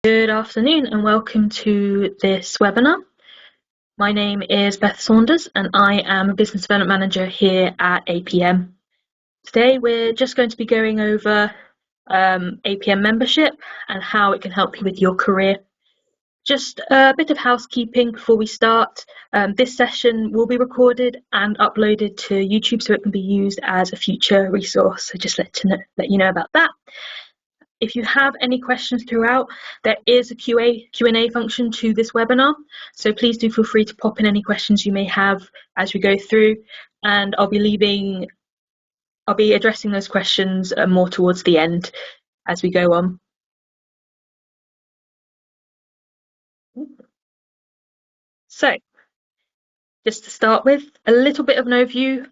Good afternoon and welcome to this webinar. My name is Beth Saunders and I am a Business Development Manager here at APM. Today we're just going to be going over APM membership and how it can help you with your career. Just a bit of housekeeping before we start. This session will be recorded and uploaded to YouTube so it can be used as a future resource. So just let you know about that. If you have any questions throughout, there is a Q&A function to this webinar, so please do feel free to pop in any questions you may have as we go through, and I'll be addressing those questions more towards the end as we go on. So, just to start with, a little bit of an overview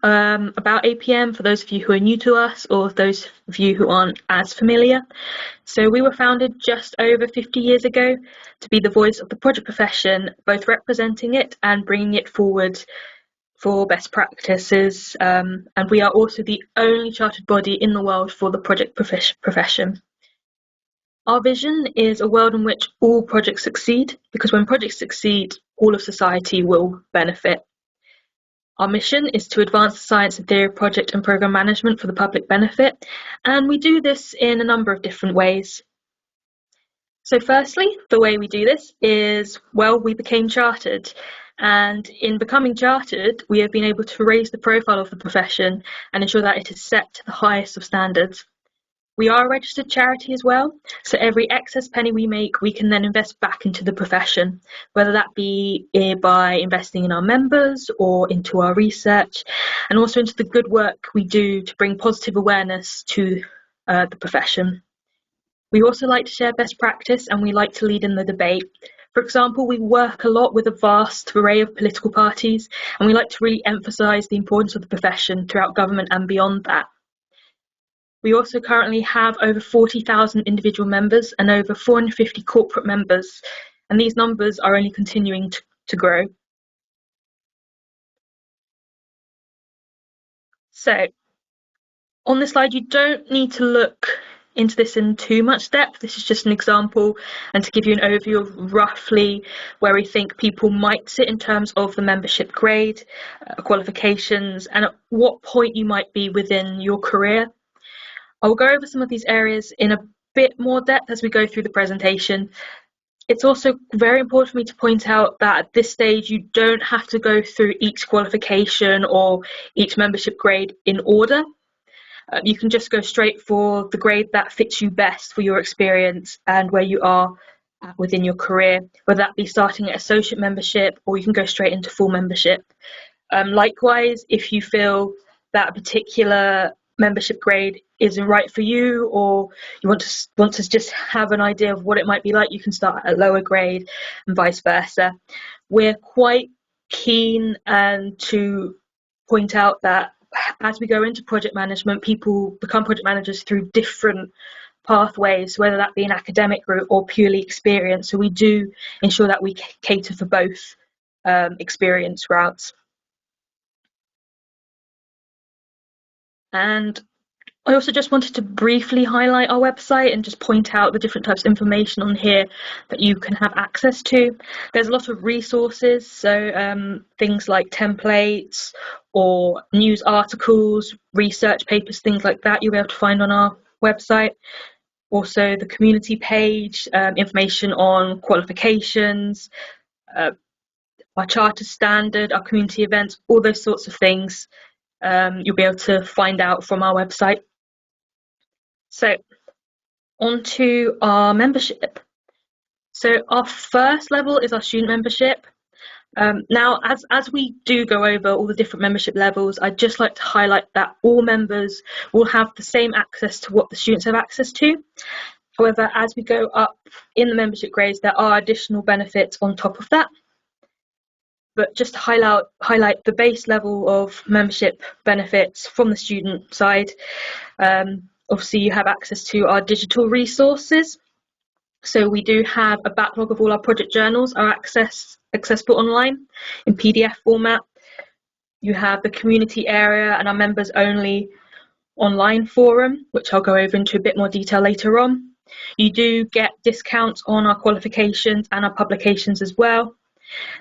about APM for those of you who are new to us or those of you who aren't as familiar. So we were founded just over 50 years ago to be the voice of the project profession, both representing it and bringing it forward for best practices. And we are also the only chartered body in the world for the project profession. Our vision is a world in which all projects succeed, because when projects succeed, all of society will benefit. Our mission is to advance the science and theory of project and programme management for the public benefit, and we do this in a number of different ways. So firstly, the way we do this is, well, we became chartered, and in becoming chartered, we have been able to raise the profile of the profession and ensure that it is set to the highest of standards. We are a registered charity as well, so every excess penny we make, we can then invest back into the profession, whether that be by investing in our members or into our research, and also into the good work we do to bring positive awareness to the profession. We also like to share best practice and we like to lead in the debate. For example, we work a lot with a vast array of political parties, and we like to really emphasise the importance of the profession throughout government and beyond that. We also currently have over 40,000 individual members and over 450 corporate members, and these numbers are only continuing to grow. So, on this slide, you don't need to look into this in too much depth. This is just an example and to give you an overview of roughly where we think people might sit in terms of the membership grade, qualifications, and at what point you might be within your career. I'll go over some of these areas in a bit more depth as we go through the presentation. It's also very important for me to point out that at this stage you don't have to go through each qualification or each membership grade in order. You can just go straight for the grade that fits you best for your experience and where you are within your career, whether that be starting at associate membership or you can go straight into full membership. Likewise, if you feel that a particular membership grade isn't right for you, or you want to just have an idea of what it might be like, you can start at a lower grade and vice versa. We're quite keen to point out that as we go into project management, people become project managers through different pathways, whether that be an academic route or purely experience. So we do ensure that we cater for both experience routes. And I also just wanted to briefly highlight our website and just point out the different types of information on here that you can have access to. There's a lot of resources, so things like templates or news articles, research papers, things like that you'll be able to find on our website. Also the community page, information on qualifications, our charter standard, our community events, all those sorts of things you'll be able to find out from our website. So, on to our membership. So our first level is our student membership. Now, as we do go over all the different membership levels, I'd just like to highlight that all members will have the same access to what the students have access to. However, as we go up in the membership grades, there are additional benefits on top of that. But just to highlight the base level of membership benefits from the student side, obviously you have access to our digital resources. So we do have a backlog of all our project journals are accessible online in PDF format. You have the community area and our members only online forum, which I'll go over into a bit more detail later on. You do get discounts on our qualifications and our publications as well.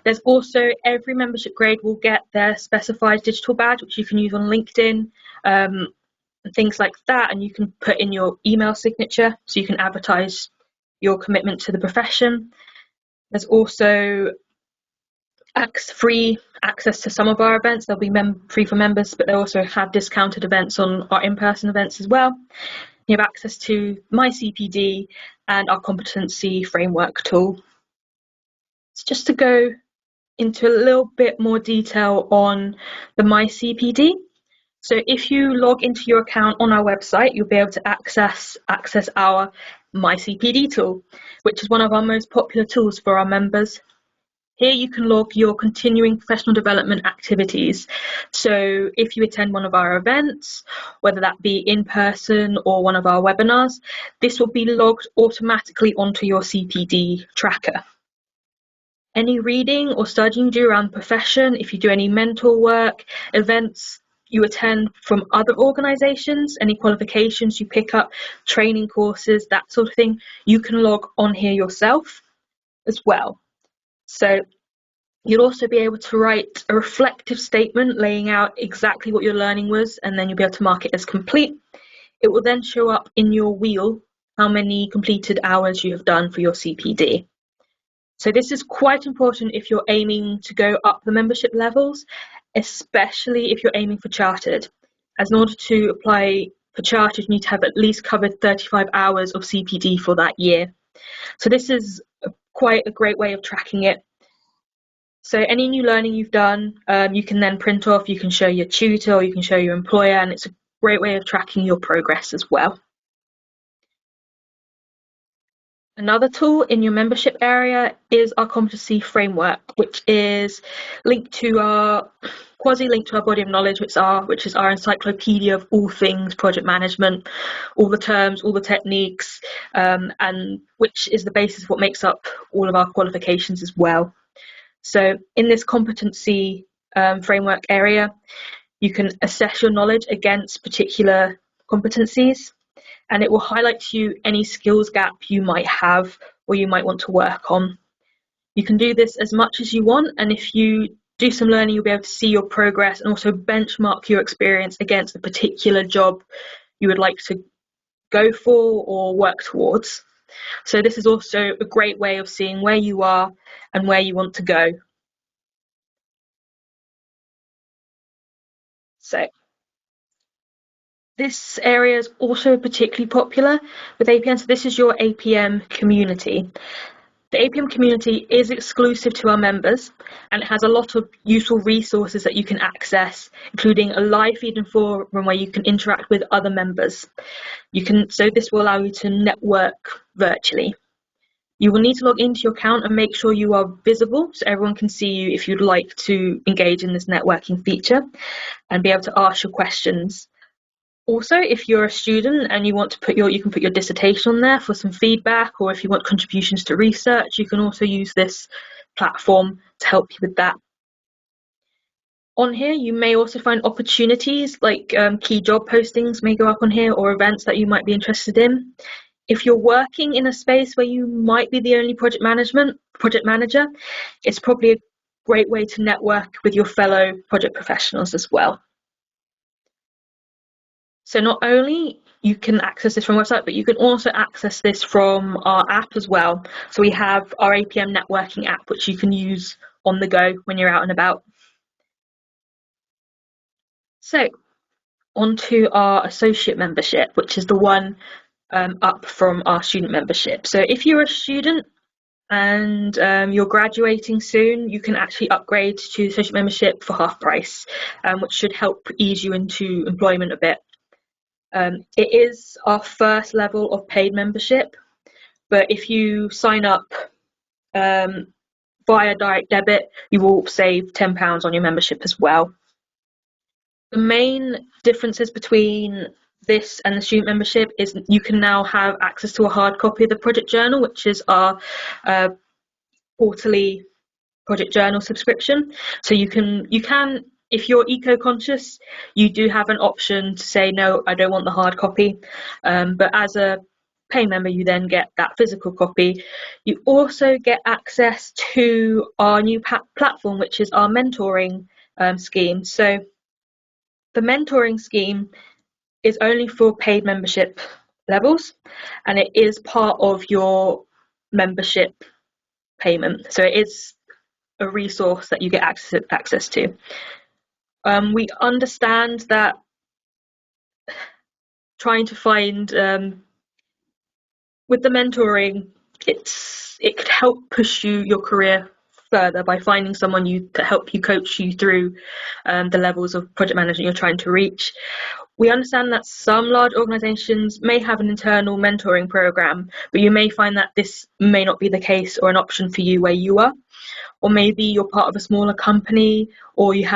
There's also every membership grade will get their specified digital badge, which you can use on LinkedIn, and things like that, and you can put in your email signature so you can advertise your commitment to the profession. There's also free access to some of our events. They'll be free for members, but they also have discounted events on our in-person events as well. You have access to My CPD and our competency framework tool. So just to go into a little bit more detail on the My CPD. So if you log into your account on our website, you'll be able to access our My CPD tool, which is one of our most popular tools for our members. Here you can log your continuing professional development activities. So if you attend one of our events, whether that be in person or one of our webinars, this will be logged automatically onto your CPD tracker. Any reading or studying you do around the profession, if you do any mentor work, events you attend from other organisations, any qualifications you pick up, training courses, that sort of thing, you can log on here yourself as well. So you'll also be able to write a reflective statement laying out exactly what your learning was, and then you'll be able to mark it as complete. It will then show up in your wheel how many completed hours you have done for your CPD. So this is quite important if you're aiming to go up the membership levels, especially if you're aiming for chartered. As in order to apply for chartered, you need to have at least covered 35 hours of CPD for that year. So this is quite a great way of tracking it. So any new learning you've done, you can then print off, you can show your tutor or you can show your employer, and it's a great way of tracking your progress as well. Another tool in your membership area is our competency framework, which is linked to our quasi-linked to our body of knowledge, which is our encyclopedia of all things project management, all the terms, all the techniques, and which is the basis of what makes up all of our qualifications as well. So in this competency framework area, you can assess your knowledge against particular competencies, and it will highlight to you any skills gap you might have or you might want to work on. You can do this as much as you want, and if you do some learning, you'll be able to see your progress and also benchmark your experience against a particular job you would like to go for or work towards. So this is also a great way of seeing where you are and where you want to go. So this area is also particularly popular with APM. So this is your APM community. The APM community is exclusive to our members, and it has a lot of useful resources that you can access, including a live feed and forum where you can interact with other members. So this will allow you to network virtually. You will need to log into your account and make sure you are visible so everyone can see you if you'd like to engage in this networking feature and be able to ask your questions. Also, if you're a student and you want to you can put your dissertation on there for some feedback, or if you want contributions to research, you can also use this platform to help you with that. On here, you may also find opportunities like key job postings may go up on here, or events that you might be interested in. If you're working in a space where you might be the only project manager, it's probably a great way to network with your fellow project professionals as well. So not only you can access this from our website, but you can also access this from our app as well. So we have our APM networking app, which you can use on the go when you're out and about. So onto our associate membership, which is the one up from our student membership. So if you're a student and you're graduating soon, you can actually upgrade to associate membership for half price, which should help ease you into employment a bit. It is our first level of paid membership, but if you sign up via direct debit, you will save £10 on your membership as well. The main differences between this and the student membership is you can now have access to a hard copy of the project journal, which is our quarterly project journal subscription. So you can if you're eco-conscious, you do have an option to say, no, I don't want the hard copy. But as a pay member, you then get that physical copy. You also get access to our new platform, which is our mentoring scheme. So the mentoring scheme is only for paid membership levels, and it is part of your membership payment. So it is a resource that you get access to. We understand that trying to find with the mentoring, it could help push your career further by finding someone to help you, coach you through the levels of project management you're trying to reach. We understand that some large organisations may have an internal mentoring programme, but you may find that this may not be the case or an option for you where you are. Or maybe you're part of a smaller company, or you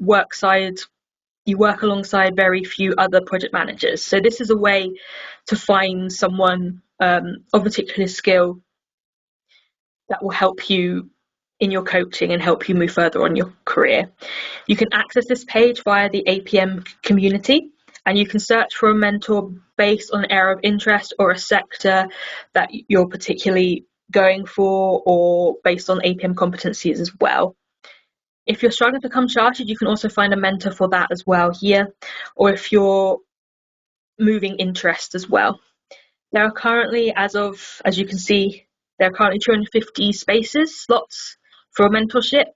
work alongside very few other project managers. So this is a way to find someone of particular skill that will help you in your coaching and help you move further on your career. You can access this page via the APM community, and you can search for a mentor based on an area of interest or a sector that you're particularly going for, or based on APM competencies as well. If you're struggling to become chartered, you can also find a mentor for that as well here, or if you're moving interest as well. There are currently, as you can see, there are currently 250 slots for a mentorship.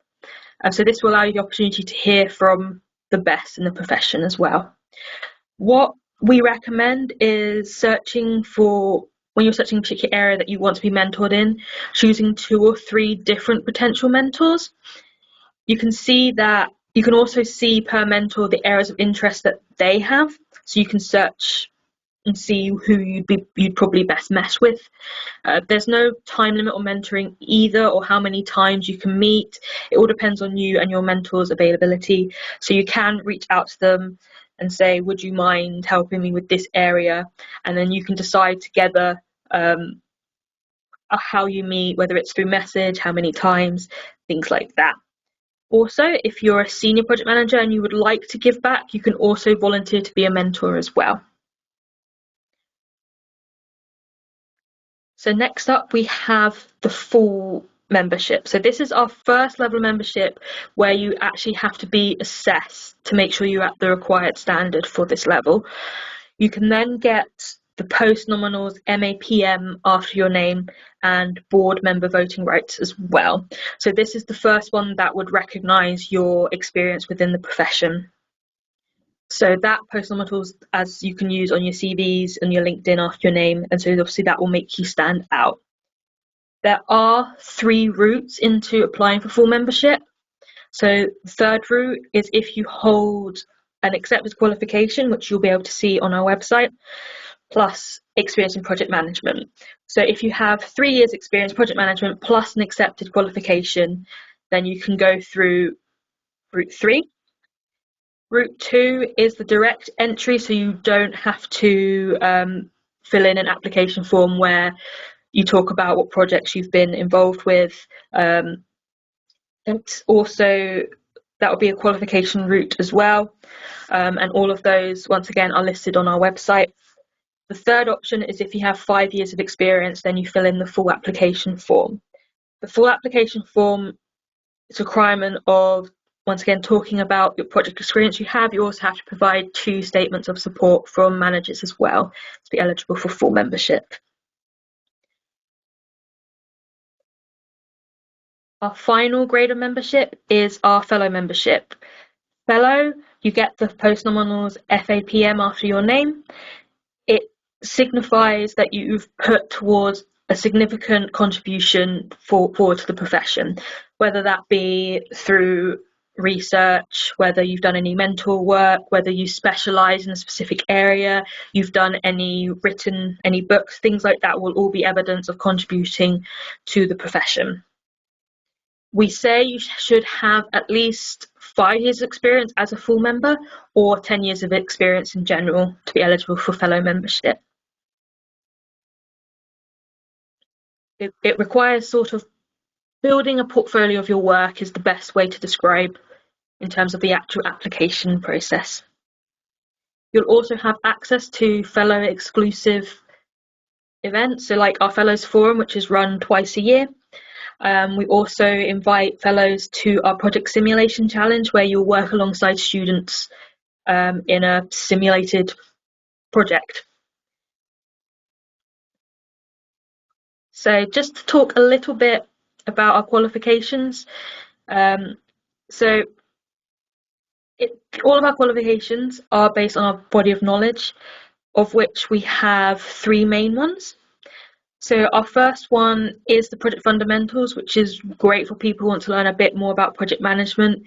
So this will allow you the opportunity to hear from the best in the profession as well. What we recommend is when you're searching a particular area that you want to be mentored in, choosing 2 or 3 different potential mentors. You can also see per mentor the areas of interest that they have, so you can search and see who you'd probably best mesh with. There's no time limit on mentoring either, or how many times you can meet. It all depends on you and your mentor's availability. So you can reach out to them and say, would you mind helping me with this area? And then you can decide together how you meet, whether it's through message, how many times, things like that. Also, if you're a senior project manager and you would like to give back, you can also volunteer to be a mentor as well. So next up, we have the full membership. So this is our first level of membership, where you actually have to be assessed to make sure you're at the required standard for this level. You can then get the post-nominals MAPM after your name and board member voting rights as well. So this is the first one that would recognise your experience within the profession. So that post-nominals, as you can use on your CVs and your LinkedIn after your name, and so obviously that will make you stand out. There are 3 routes into applying for full membership. So the third route is if you hold an accepted qualification, which you'll be able to see on our website, plus experience in project management. So if you have 3 years experience in project management plus an accepted qualification, then you can go through route 3. Route 2 is the direct entry, so you don't have to fill in an application form where you talk about what projects you've been involved with. It's also, that will be a qualification route as well. And all of those, once again, are listed on our website. The third option is if you have 5 years of experience, then you fill in the full application form. The full application form is a requirement of, once again, talking about your project experience you have. You also have to provide 2 statements of support from managers as well to be eligible for full membership. Our final grade of membership is our fellow membership. Fellow, you get the post-nominals FAPM after your name. It signifies that you've put towards a significant contribution forward to the profession, whether that be through research, whether you've done any mentor work, whether you specialise in a specific area, you've done written any books, things like that will all be evidence of contributing to the profession. We say you should have at least 5 years of experience as a full member, or 10 years of experience in general to be eligible for fellow membership. It requires sort of building a portfolio of your work is the best way to describe in terms of the actual application process. You'll also have access to fellow exclusive events, so like our Fellows Forum, which is run twice a year. We also invite fellows to our Project Simulation Challenge, where you'll work alongside students in a simulated project. So just to talk a little bit about our qualifications. So all of our qualifications are based on our body of knowledge, of which we have three main ones. So our first one is the Project Fundamentals, which is great for people who want to learn a bit more about project management,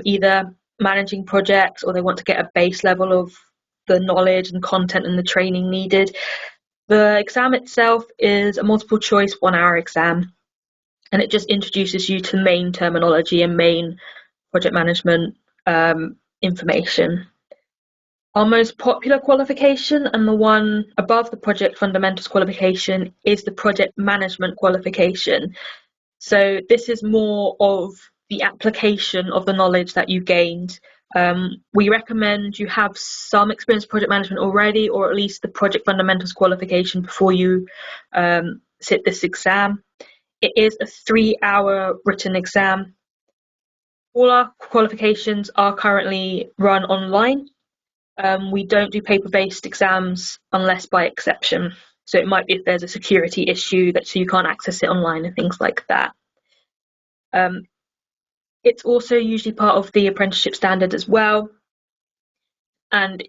either managing projects or they want to get a base level of the knowledge and content and the training needed. The exam itself is a multiple choice 1 hour exam, and it just introduces you to main terminology and main project management information. Our most popular qualification, and the one above the Project Fundamentals qualification, is the Project Management qualification. So this is more of the application of the knowledge that you gained. We recommend you have some experience in project management already, or at least the Project Fundamentals qualification before you sit this exam. It is a 3-hour written exam. All our qualifications are currently run online. We don't do paper-based exams unless by exception. So it might be if there's a security issue so you can't access it online and things like that. It's also usually part of the apprenticeship standard as well. And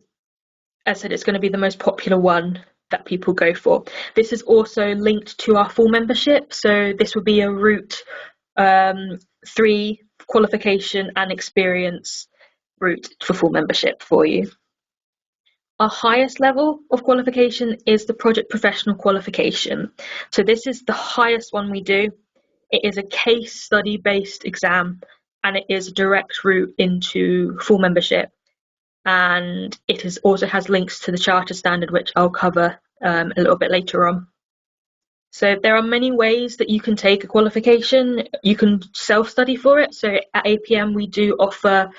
as I said, it's going to be the most popular one that people go for. This is also linked to our full membership. So this would be a route 3 qualification and experience route for full membership for you. Our highest level of qualification is the Project Professional qualification. So this is the highest one we do. It is a case study based exam, and it is a direct route into full membership. And it also has links to the charter standard, which I'll cover a little bit later on. So there are many ways that you can take a qualification. You can self-study for it. So at APM, we do offer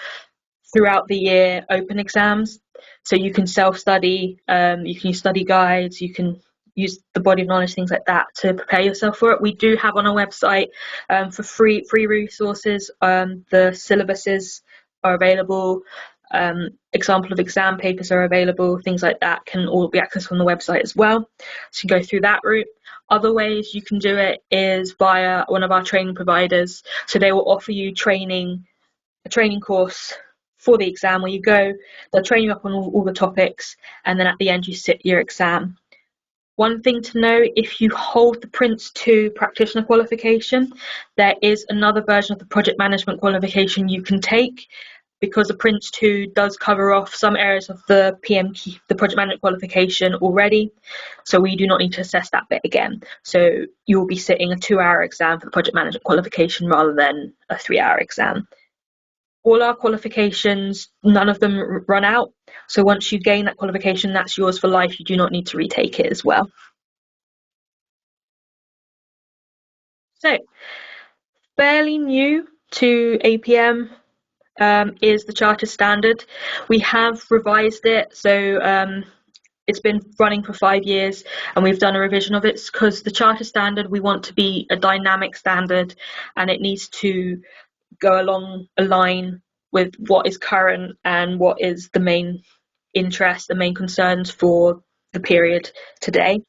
throughout the year open exams. So you can self-study, you can use study guides, you can use the body of knowledge, things like that to prepare yourself for it. We do have on our website for free resources, the syllabuses are available, example of exam papers are available, things like that can all be accessed on the website as well. So you can go through that route. Other ways you can do it is via one of our training providers. So they will offer you a training course for the exam where you go, they'll train you up on all the topics, and then at the end you sit your exam. One thing to know, if you hold the Prince 2 practitioner qualification, there is another version of the project management qualification you can take, because the Prince 2 does cover off some areas of the the project management qualification already, so we do not need to assess that bit again. So you will be sitting a 2-hour exam for the project management qualification rather than a 3-hour exam. All our qualifications, none of them run out. So once you gain that qualification, that's yours for life. You do not need to retake it as well. So, fairly new to APM is the charter standard. We have revised it. So it's been running for 5 years and we've done a revision of it because the charter standard, we want to be a dynamic standard and it needs to go along a line with what is current and what is the main interest, the main concerns for the period today.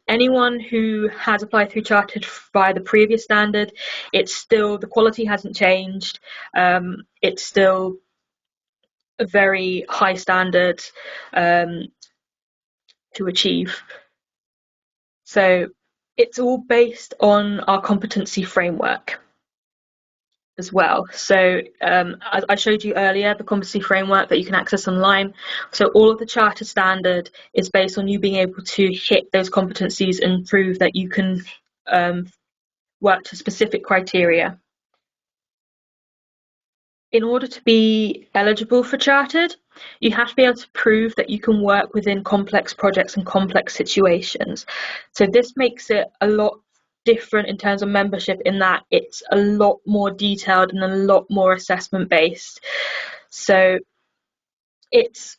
Anyone who has applied through chartered via the previous standard, it's still, the quality hasn't changed. It's still a very high standard to achieve. So it's all based on our competency framework as well. So as I showed you earlier, the competency framework that you can access online. So all of the charter standard is based on you being able to hit those competencies and prove that you can work to specific criteria. In order to be eligible for chartered, you have to be able to prove that you can work within complex projects and complex situations. So this makes it a lot different in terms of membership, in that it's a lot more detailed and a lot more assessment based. So it's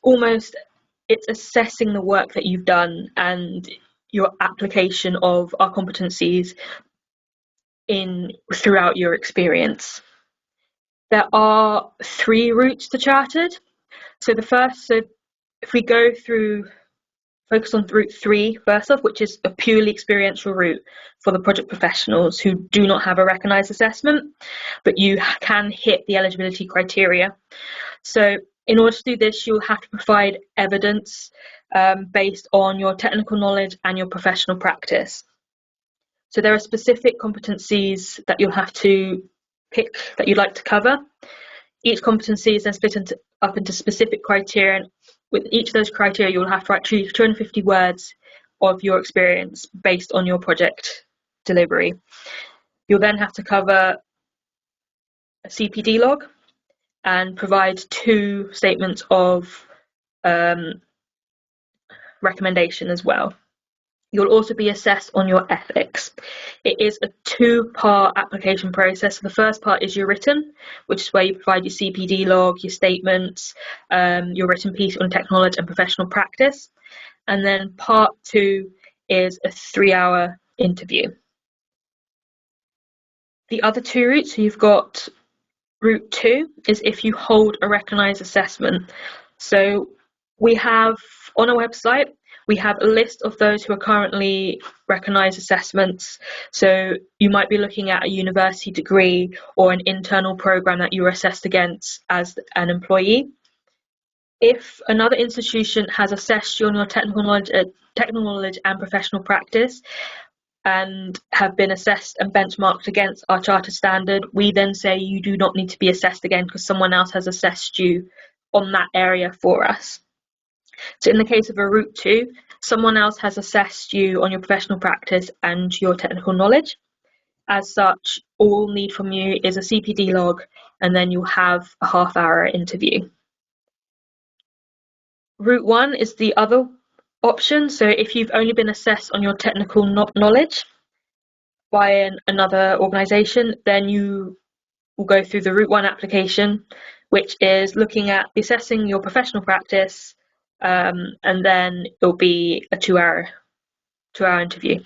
assessing the work that you've done, and your application of our competencies throughout your experience. There are 3 routes to chartered. So if we focus on route 3 first off, which is a purely experiential route for the project professionals who do not have a recognised assessment, but you can hit the eligibility criteria. So in order to do this, you'll have to provide evidence based on your technical knowledge and your professional practice. So there are specific competencies that you'll have to pick that you'd like to cover. Each competency is then split up into specific criteria, and with each of those criteria you'll have to write 250 words of your experience based on your project delivery. You'll then have to cover a CPD log and provide 2 statements of recommendation as well. You'll also be assessed on your ethics. It is a 2-part application process. The first part is your written, which is where you provide your CPD log, your statements, your written piece on technology and professional practice. And then part 2 is a 3-hour interview. The other 2 routes, so you've got route 2 is if you hold a recognised assessment. So we have on our website, we have a list of those who are currently recognised assessments. So you might be looking at a university degree or an internal programme that you were assessed against as an employee. If another institution has assessed you on your technical knowledge and professional practice and have been assessed and benchmarked against our charter standard, we then say you do not need to be assessed again because someone else has assessed you on that area for us. So in the case of a route 2, someone else has assessed you on your professional practice and your technical knowledge. As such, all we'll need from you is a CPD log, and then you'll have a half-hour interview. Route 1 is the other option. So if you've only been assessed on your technical knowledge by another organisation, then you will go through the route 1 application, which is looking at assessing your professional practice, and then it'll be a 2-hour interview.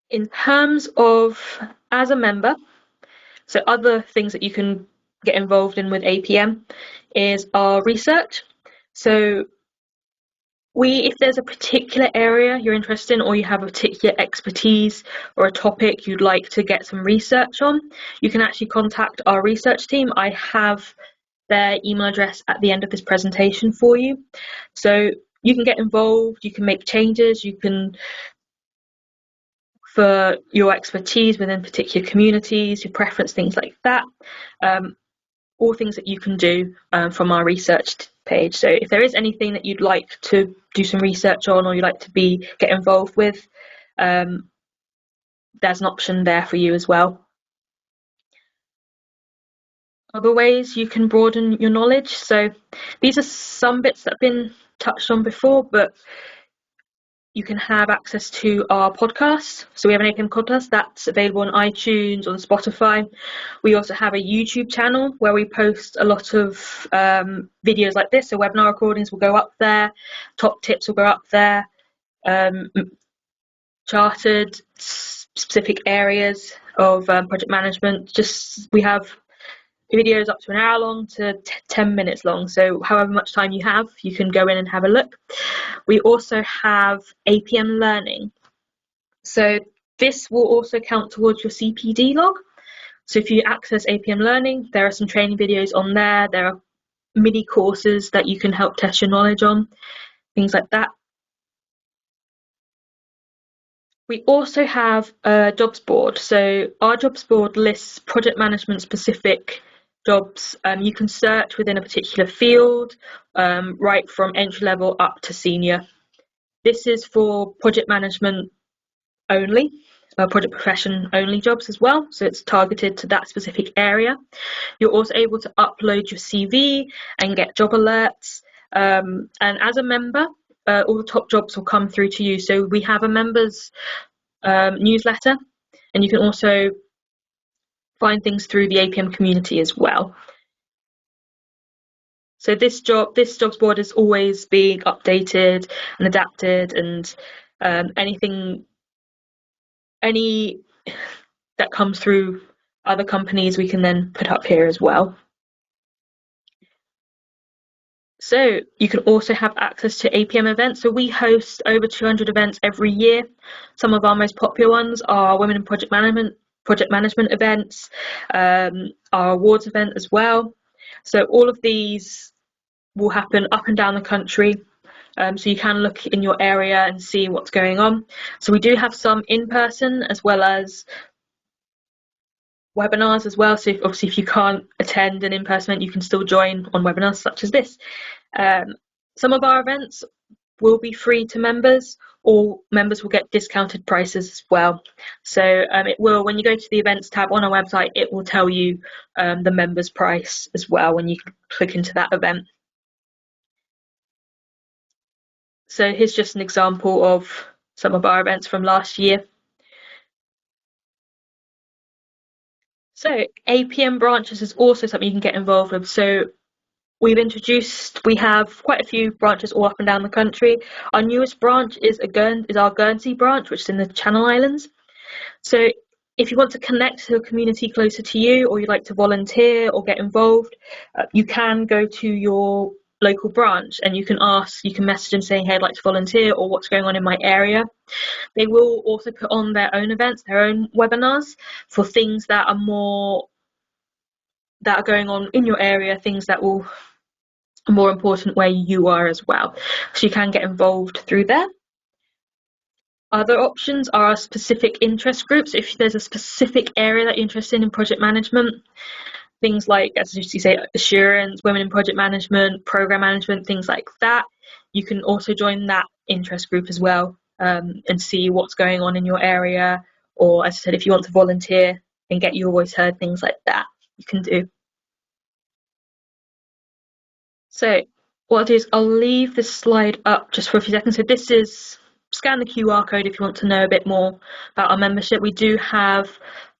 In terms of as a member, so other things that you can get involved in with APM is our research. So if there's a particular area you're interested in, or you have a particular expertise or a topic you'd like to get some research on, you can actually contact our research team. I have their email address at the end of this presentation for you. So you can get involved, you can make changes, you can, for your expertise within particular communities, your preference, things like that. All things that you can do from our research page. So if there is anything that you'd like to do some research on, or you'd like to get involved with, there's an option there for you as well. Other ways you can broaden your knowledge. So these are some bits that have been touched on before, but you can have access to our podcast. So we have an APM podcast that's available on iTunes, on Spotify. We also have a YouTube channel where we post a lot of videos like this. So webinar recordings will go up there, top tips will go up there, chartered specific areas of project management. We have videos up to an hour long to 10 minutes long, so however much time you have, you can go in and have a look. We also have APM learning, so this will also count towards your CPD log. So if you access APM learning, there are some training videos on there, there are mini courses that you can help test your knowledge on, things like that. We also have a jobs board. So our jobs board lists project management specific jobs. You can search within a particular field, right from entry level up to senior. This is for project management only, project profession only jobs as well. So it's targeted to that specific area. You're also able to upload your CV and get job alerts. And as a member, all the top jobs will come through to you. So we have a members newsletter, and you can also find things through the APM community as well. So this jobs board is always being updated and adapted, and any that comes through other companies we can then put up here as well. So you can also have access to APM events. So we host over 200 events every year. Some of our most popular ones are Women in Project Management events, our awards event as well. So all of these will happen up and down the country. So you can look in your area and see what's going on. So we do have some in person as well as webinars as well. So obviously if you can't attend an in-person event, you can still join on webinars such as this. Some of our events will be free to members, or members will get discounted prices as well. So it will, when you go to the events tab on our website, it will tell you the members price as well when you click into that event. So here's just an example of some of our events from last year. So APM branches is also something you can get involved with. So we have quite a few branches all up and down the country. Our newest branch is our Guernsey branch, which is in the Channel Islands. So if you want to connect to a community closer to you, or you'd like to volunteer or get involved, you can go to your local branch and you can message them saying, hey, I'd like to volunteer, or what's going on in my area. They will also put on their own events, their own webinars for things that are going on in your area, things that are more important where you are as well. So you can get involved through there. Other options are our specific interest groups. If there's a specific area that you're interested in project management, things like, as you say, assurance, women in project management, program management, things like that, you can also join that interest group as well, and see what's going on in your area. Or, as I said, if you want to volunteer and get your voice heard, things like that, you can do. So what I'll do is I'll leave this slide up just for a few seconds. So this is, scan the QR code if you want to know a bit more about our membership. We do have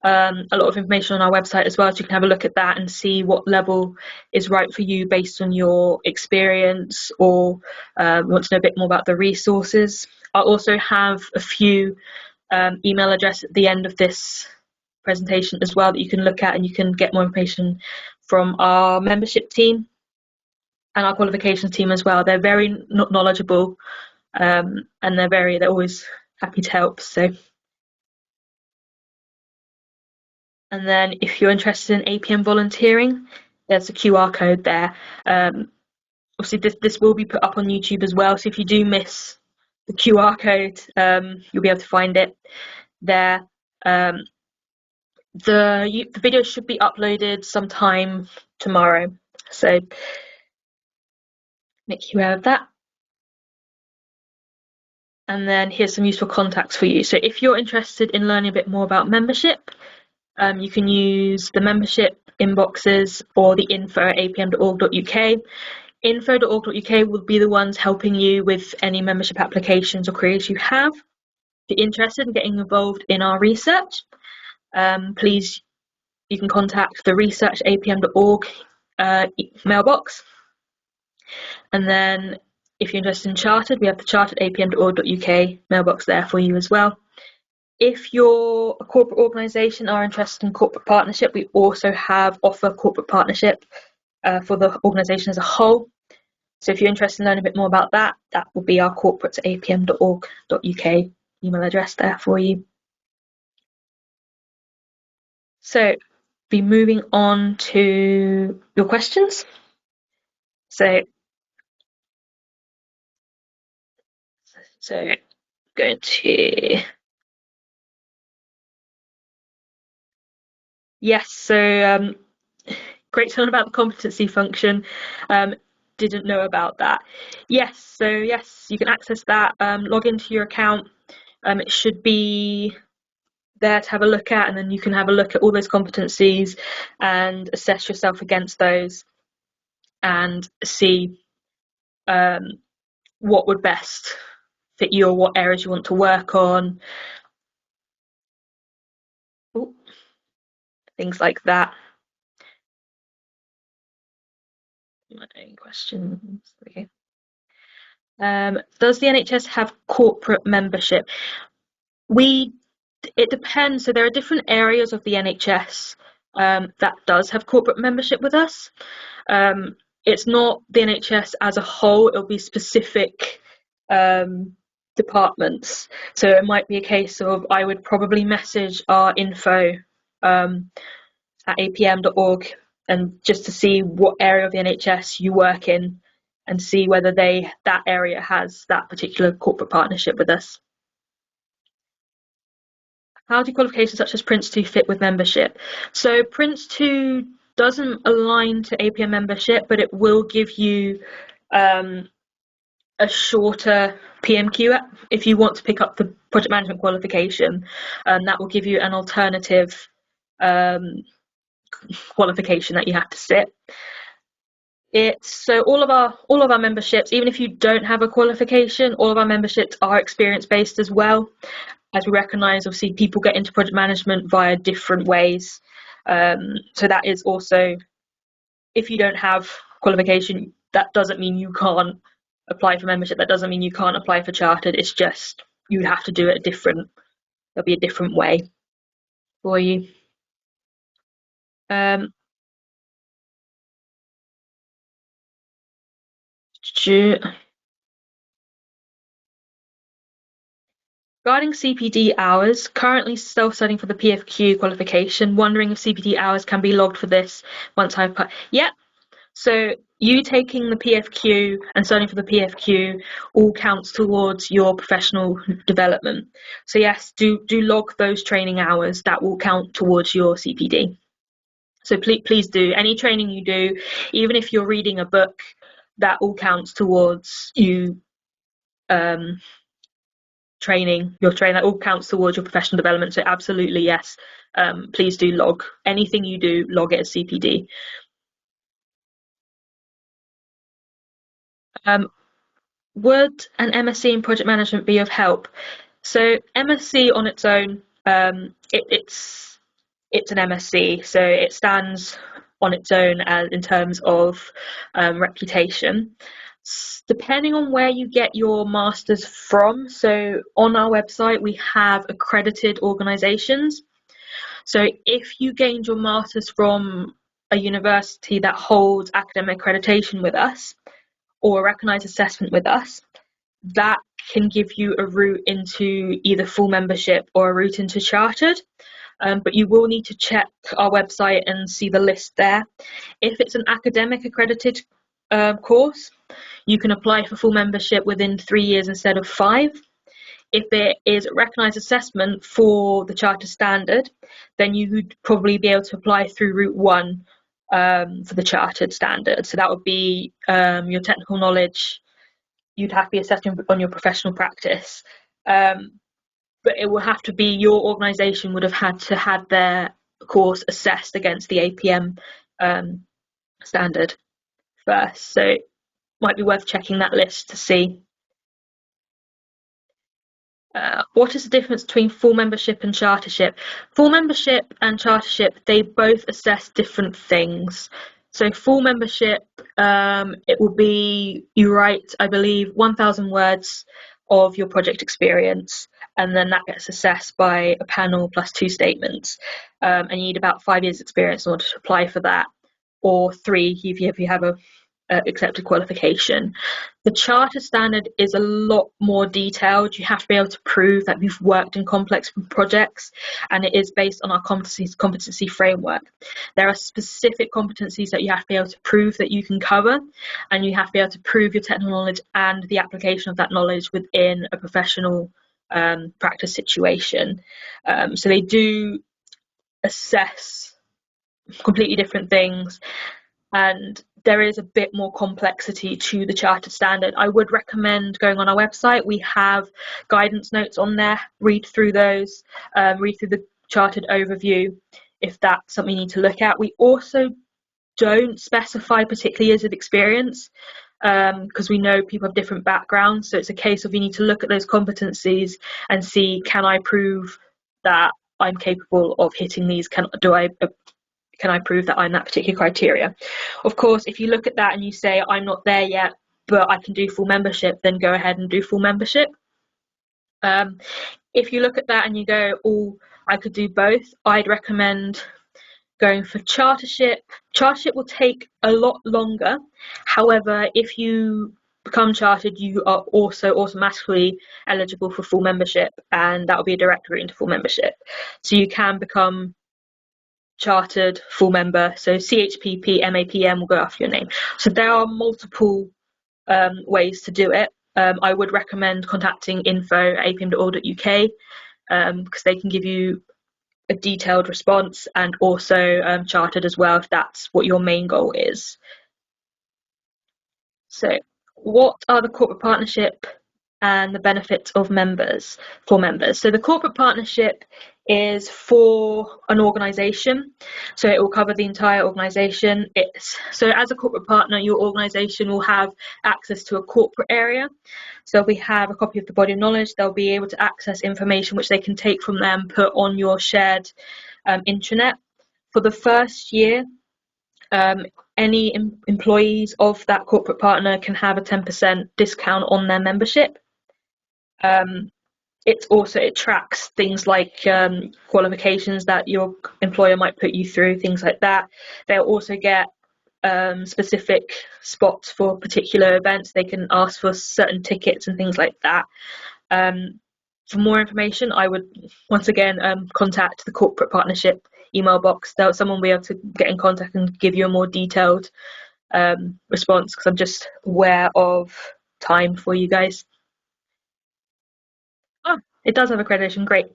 a lot of information on our website as well, so you can have a look at that and see what level is right for you based on your experience, or want to know a bit more about the resources. I'll also have a few email addresses at the end of this presentation as well that you can look at, and you can get more information from our membership team and our qualifications team as well. They're very knowledgeable, and they're always happy to help. So, and then if you're interested in APM volunteering, there's a QR code there. Obviously this will be put up on YouTube as well, so if you do miss the QR code, you'll be able to find it there. The video should be uploaded sometime tomorrow, so make you aware of that. And then here's some useful contacts for you. So if you're interested in learning a bit more about membership, you can use the membership inboxes or the info@apm.org.uk. Info.org.uk will be the ones helping you with any membership applications or queries you have. If you're interested in getting involved in our research, please, you can contact the research@apm.org mailbox. And then if you're interested in Chartered, we have the chartered@apm.org.uk mailbox there for you as well. If you're a corporate organisation or are interested in corporate partnership, we also offer corporate partnership for the organisation as a whole. So if you're interested in learning a bit more about that, that will be our corporate@apm.org.uk email address there for you. So be moving on to your questions. So going to, yes, so great to learn about the competency function. Didn't know about that. Yes, so yes, you can access that. Log into your account. It should be there to have a look at, and then you can have a look at all those competencies and assess yourself against those and see what would best fit you, or what areas you want to work on. Ooh. things like that. Any questions? Okay. Does the NHS have corporate membership? It depends. So there are different areas of the NHS that does have corporate membership with us. It's not the NHS as a whole, it'll be specific departments. So it might be a case of I would probably message our info at apm.org and just to see what area of the NHS you work in and see whether that area has that particular corporate partnership with us. How do qualifications such as Prince 2 fit with membership? So Prince 2 doesn't align to APM membership, but it will give you a shorter PMQ if you want to pick up the project management qualification. That will give you an alternative qualification that you have to sit. So all of our memberships, even if you don't have a qualification, all of our memberships are experience based as well. As we recognise, obviously, people get into project management via different ways. So that is also, if you don't have qualification, that doesn't mean you can't apply for membership. That doesn't mean you can't apply for chartered. It's just you have to do it there'll be a different way for you. Regarding CPD hours, currently self-studying for the PFQ qualification, wondering if CPD hours can be logged for this once I've put. Yeah, so you taking the PFQ and studying for the PFQ all counts towards your professional development. So yes, do log those training hours. That will count towards your CPD. So please do. Any training you do, even if you're reading a book, that all counts towards you training, that all counts towards your professional development. So absolutely, yes, please do log anything you do, log it as CPD. Would an MSc in project management be of help? So MSc on its own, it's an MSc, so it stands on its own in terms of reputation. Depending on where you get your masters from, so on our website we have accredited organisations. So if you gained your masters from a university that holds academic accreditation with us or a recognised assessment with us, that can give you a route into either full membership or a route into chartered. But you will need to check our website and see the list there. If it's an academic accredited course, you can apply for full membership within 3 years instead of 5. If it is a recognised assessment for the charter standard, then you would probably be able to apply through Route 1 for the chartered standard. So that would be your technical knowledge. You'd have to be assessed on your professional practice. But it will have to be your organisation would have had to have their course assessed against the APM standard first. So it might be worth checking that list to see. What is the difference between full membership and chartership? Full membership and chartership, they both assess different things. So full membership, it will be, you write, I believe, 1,000 words of your project experience, and then that gets assessed by a panel plus 2 statements. And you need about 5 years experience in order to apply for that, or 3 if you have a accepted qualification. The charter standard is a lot more detailed. You have to be able to prove that you've worked in complex projects, and it is based on our competency framework. There are specific competencies that you have to be able to prove that you can cover, and you have to be able to prove your technical knowledge and the application of that knowledge within a professional practice situation. So they do assess completely different things, and there is a bit more complexity to the chartered standard. I would recommend going on our website. We have guidance notes on there. Read through those, read through the chartered overview if that's something you need to look at. We also don't specify particularly years of experience because we know people have different backgrounds. So it's a case of you need to look at those competencies and see, can I prove that I'm capable of hitting these. Can I prove that I'm that particular criteria? Of course, if you look at that and you say, I'm not there yet, but I can do full membership, then go ahead and do full membership. If you look at that and you go, oh, I could do both, I'd recommend going for chartership. Chartership will take a lot longer. However, if you become chartered, you are also automatically eligible for full membership, and that will be a direct route into full membership. So you can become chartered full member. So CHPP, MAPM will go after your name. So there are multiple ways to do it. I would recommend contacting info@apm.org.uk because they can give you a detailed response, and also chartered as well if that's what your main goal is. So what are the corporate partnership and the benefits of members for members? So the corporate partnership is for an organisation, so it will cover the entire organisation. So as a corporate partner, your organisation will have access to a corporate area. So we have a copy of the body of knowledge. They'll be able to access information which they can take from there and put on your shared intranet. For the first year, any employees of that corporate partner can have a 10% discount on their membership. It tracks things like qualifications that your employer might put you through, things like that. They'll also get specific spots for particular events. They can ask for certain tickets and things like that. For more information, I would once again contact the corporate partnership email box. Someone will be able to get in contact and give you a more detailed response, because I'm just aware of time for you guys. Oh, it does have accreditation, great.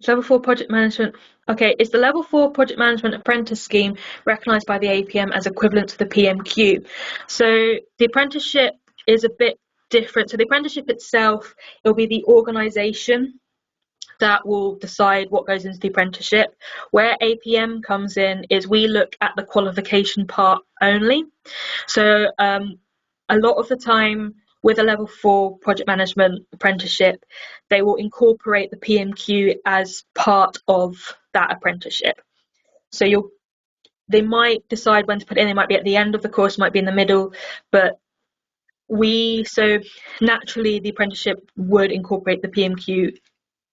Level 4 project management. Okay, is the level 4 project management apprentice scheme recognised by the APM as equivalent to the PMQ? So the apprenticeship is a bit different. So the apprenticeship itself, it'll be the organisation that will decide what goes into the apprenticeship. Where APM comes in is we look at the qualification part only. So a lot of the time with a level 4 project management apprenticeship, they will incorporate the PMQ as part of that apprenticeship. So they might decide when to put it in. They might be at the end of the course, might be in the middle, but so naturally the apprenticeship would incorporate the PMQ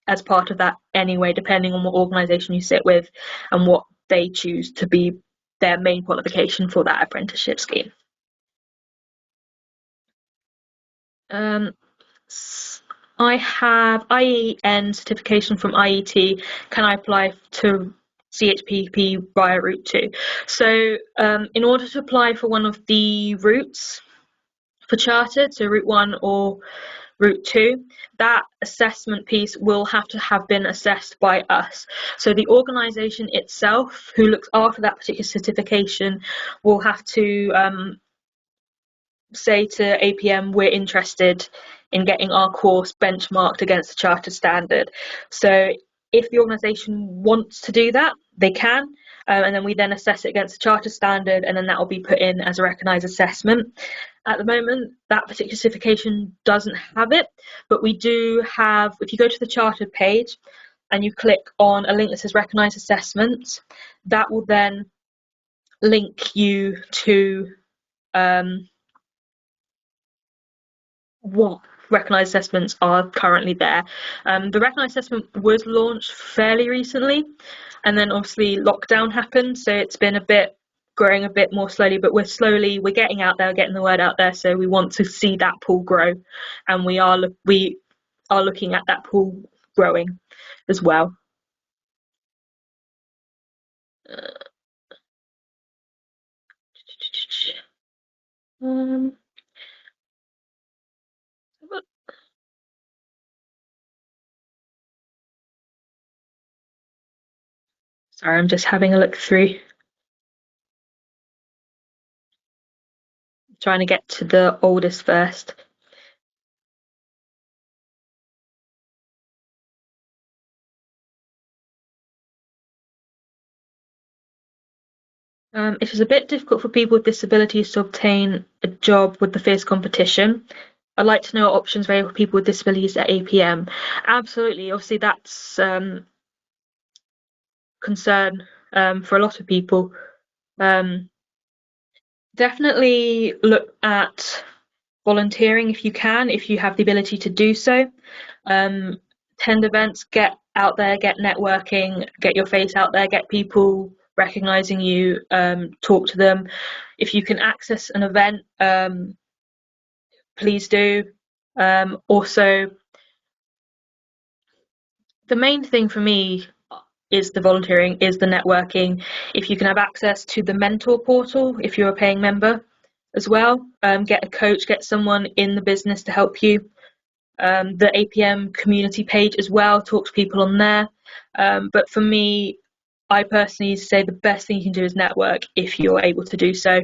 as part of that anyway, depending on what organisation you sit with and what they choose to be their main qualification for that apprenticeship scheme. I have IEN certification from IET. Can I apply to CHPP via Route 2? So in order to apply for one of the routes for chartered, so Route 1 or Route 2, that assessment piece will have to have been assessed by us. So the organisation itself, who looks after that particular certification, will have to say to APM, we're interested in getting our course benchmarked against the charter standard. So if the organisation wants to do that, they can, and then we then assess it against the charter standard, and then that will be put in as a recognised assessment. At the moment, that particular certification doesn't have it, but we do have, if you go to the chartered page and you click on a link that says recognised assessments, that will then link you to what recognised assessments are currently there. The recognised assessment was launched fairly recently, and then obviously lockdown happened, so it's been growing a bit more slowly, but we're getting out there, getting the word out there, so we want to see that pool grow, and we are looking at that pool growing as well. Sorry, I'm just having a look through. Trying to get to the oldest first. It is a bit difficult for people with disabilities to obtain a job with the fierce competition. I'd like to know what options available for people with disabilities at APM. Absolutely, obviously that's concern for a lot of people. Definitely look at volunteering if you can, if you have the ability to do so. Attend events, get out there, get networking, get your face out there, get people recognizing you, talk to them. If you can access an event, please do. Also, the main thing for me is the volunteering, is the networking. If you can have access to the mentor portal, if you're a paying member as well, get a coach, get someone in the business to help you. The APM community page as well, talk to people on there. But for me, I personally say the best thing you can do is network if you're able to do so.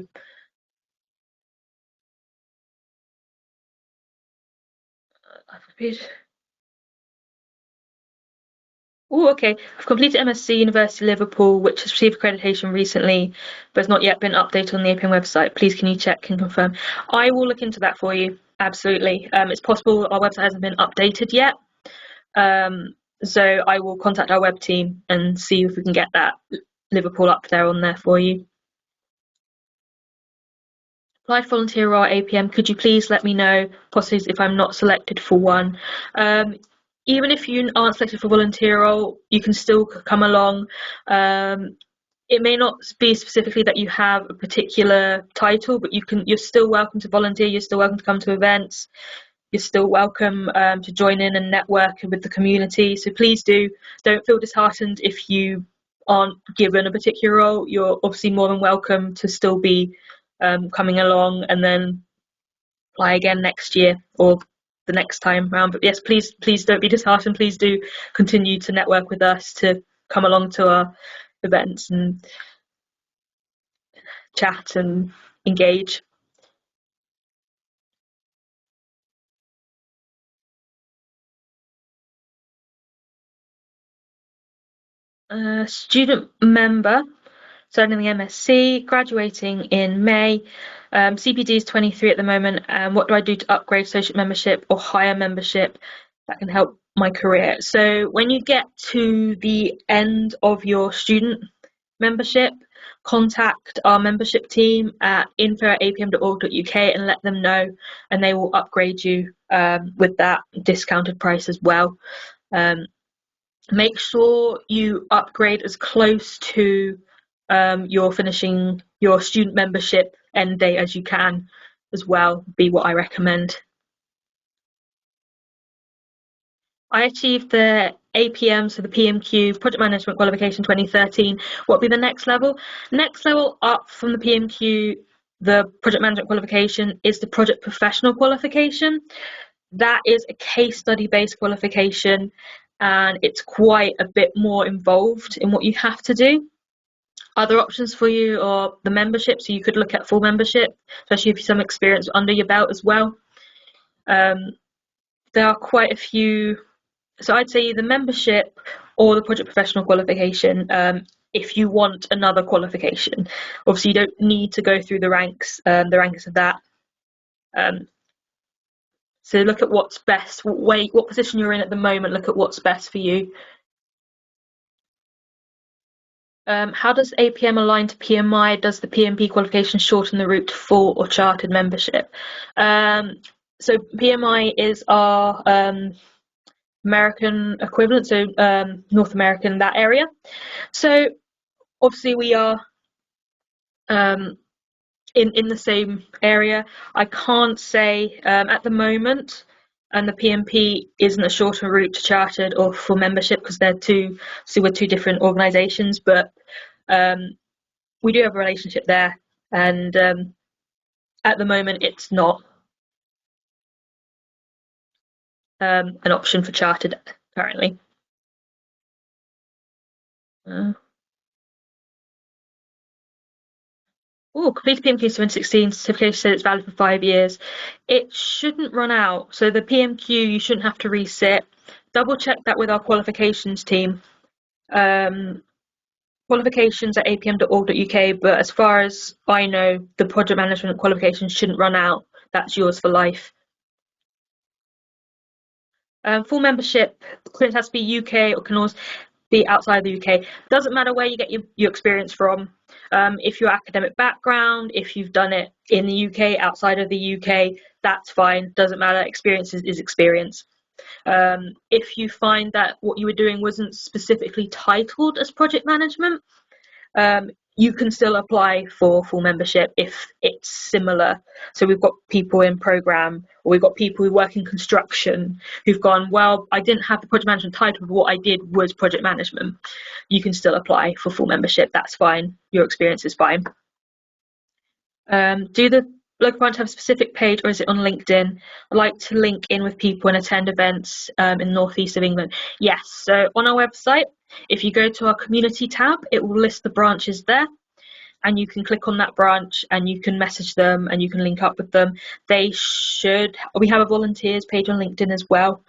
Oh, okay. I've completed MSc University of Liverpool, which has received accreditation recently, but has not yet been updated on the APM website. Please, can you check and confirm? I will look into that for you. Absolutely. It's possible our website hasn't been updated yet. So I will contact our web team and see if we can get that Liverpool up there on there for you. Applied volunteer role at APM. Could you please let me know, possibly if I'm not selected for one? Even if you aren't selected for volunteer role, you can still come along. It may not be specifically that you have a particular title, but you're still welcome to volunteer. You're still welcome to come to events. You're still welcome to join in and network with the community. So please don't feel disheartened if you aren't given a particular role. You're obviously more than welcome to still be coming along and then apply again next year or the next time round. But yes, please don't be disheartened. Please do continue to network with us, to come along to our events and chat and engage. Student member, studying the MSc, graduating in May. CPD is 23 at the moment. What do I do to upgrade associate membership or higher membership that can help my career? So when you get to the end of your student membership, contact our membership team at info@apm.org.uk and let them know, and they will upgrade you with that discounted price as well. Make sure you upgrade as close to your finishing your student membership end date as you can as well, be what I recommend. I achieved the APM, so the PMQ, Project Management Qualification 2013. What will be the next level? Next level up from the PMQ, the Project Management Qualification, is the Project Professional Qualification. That is a case study based qualification, and it's quite a bit more involved in what you have to do. Other options for you are the membership, so you could look at full membership, especially if you have some experience under your belt as well. There are quite a few, so I'd say the membership or the project professional qualification if you want another qualification. Obviously, you don't need to go through the ranks of that. So look at what's best, what position you're in at the moment, look at what's best for you. How does APM align to PMI? Does the PMP qualification shorten the route to full or chartered membership? So PMI is our American equivalent, so North American, that area. So obviously we are in the same area. I can't say at the moment, and the PMP isn't a shorter route to chartered or full membership because we're two different organisations, but we do have a relationship there, and at the moment it's not an option for chartered currently. Completed PMQ 2016 certification said it's valid for 5 years. It shouldn't run out. So the PMQ, you shouldn't have to resit. Double check that with our qualifications team. Qualifications at apm.org.uk, but as far as I know, the project management qualifications shouldn't run out. That's yours for life. Full membership, clearance has to be UK or can also be outside the UK. Doesn't matter where you get your experience from. If your academic background, if you've done it in the UK, outside of the UK, that's fine. Doesn't matter. Experience is experience. If you find that what you were doing wasn't specifically titled as project management, you can still apply for full membership if it's similar. So we've got people in program, or we've got people who work in construction who've gone, well, I didn't have the project management title, but what I did was project management. You can still apply for full membership. That's fine. Your experience is fine. Do the local branch have a specific page, or is it on LinkedIn? I like to link in with people and attend events in the northeast of England. Yes, so on our website, if you go to our community tab, it will list the branches there, and you can click on that branch and you can message them and you can link up with them. We have a volunteers page on LinkedIn as well,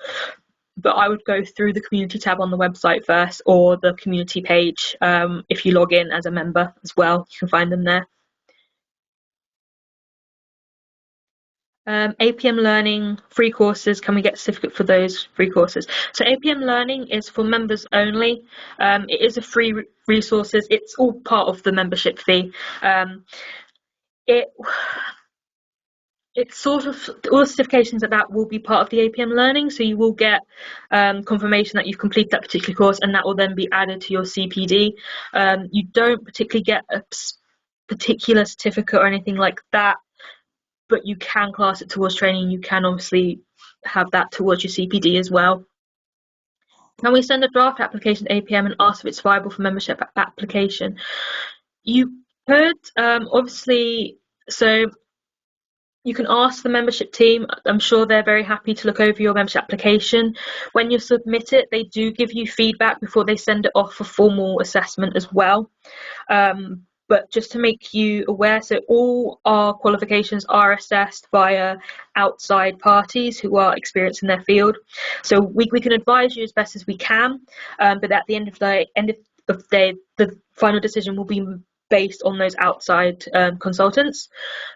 but I would go through the community tab on the website first, or the community page. If you log in as a member as well, you can find them there. APM Learning free courses, can we get a certificate for those free courses? So APM Learning is for members only. It is a free resources. It's all part of the membership fee. It's sort of, all the certifications of that will be part of the APM Learning, so you will get confirmation that you've completed that particular course, and that will then be added to your CPD. You don't particularly get a particular certificate or anything like that, but you can class it towards training. You can obviously have that towards your CPD as well. Can we send a draft application to APM and ask if it's viable for membership application? You could, obviously, so you can ask the membership team. I'm sure they're very happy to look over your membership application. When you submit it, they do give you feedback before they send it off for formal assessment as well. But just to make you aware, so all our qualifications are assessed via outside parties who are experienced in their field. So we can advise you as best as we can, but at the end of the day, the final decision will be based on those outside consultants.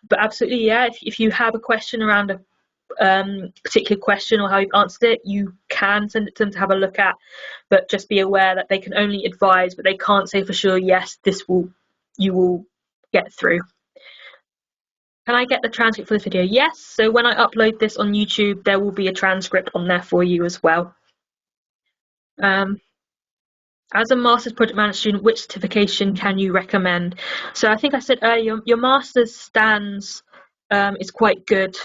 But absolutely, yeah, if you have a question around a particular question or how you've answered it, you can send it to them to have a look at, but just be aware that they can only advise, but they can't say for sure, yes, you will get through. Can I get the transcript for this video? Yes, so when I upload this on YouTube, there will be a transcript on there for you as well. As a Master's Project Management student, which certification can you recommend? So I think I said earlier, your Master's stands is quite good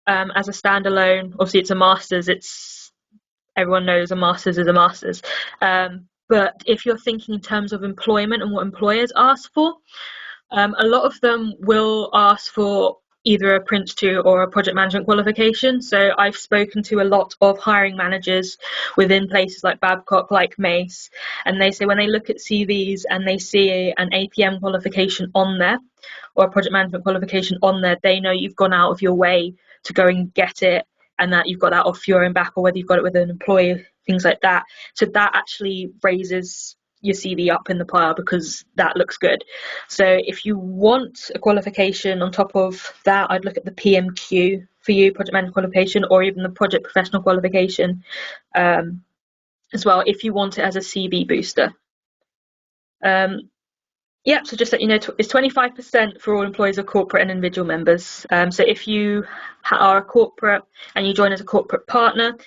as a standalone. Obviously, it's a Master's. Everyone knows a Master's is a Master's. But if you're thinking in terms of employment and what employers ask for, a lot of them will ask for either a Prince 2 or a project management qualification. So I've spoken to a lot of hiring managers within places like Babcock, like Mace, and they say when they look at CVs and they see an APM qualification on there or a project management qualification on there, they know you've gone out of your way to go and get it, and that you've got that off your own back, or whether you've got it with an employer, things like that. So that actually raises your CV up in the pile because that looks good. So if you want a qualification on top of that, I'd look at the PMQ for you, project management qualification, or even the project professional qualification as well, if you want it as a CV booster. Yeah, so just let you know, it's 25% for all employees of corporate and individual members. So if you are a corporate and you join as a corporate partner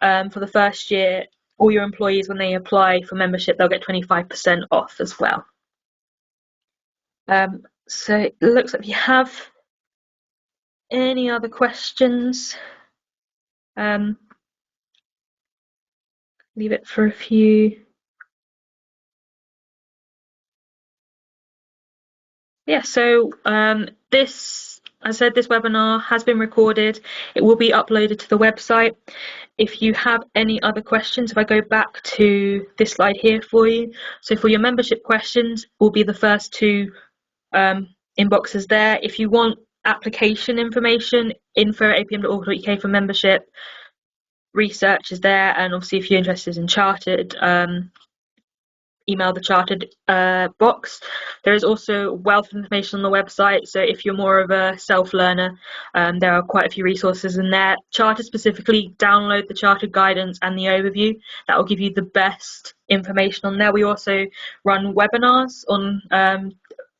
for the first year, all your employees, when they apply for membership, they'll get 25% off as well. So it looks like if you have any other questions, leave it for a few. Yeah, so this webinar has been recorded. It will be uploaded to the website. If you have any other questions, if I go back to this slide here for you, so for your membership questions, will be the first two inboxes there. If you want application information, info@apm.org.uk for membership, research is there, and obviously if you're interested in chartered, email the chartered box. There is also wealth of information on the website, so if you're more of a self-learner, there are quite a few resources in there. Chartered specifically, download the chartered guidance and the overview. That will give you the best information on there. We also run webinars on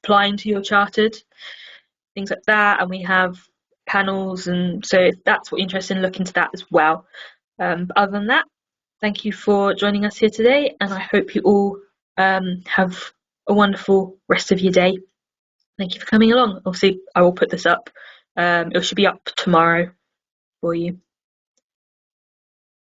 applying to your chartered, things like that, and we have panels, and so if that's what you're interested in, look into that as well. But other than that, thank you for joining us here today, and I hope you all have a wonderful rest of your day. Thank you for coming along. Obviously, I will put this up. It should be up tomorrow for you.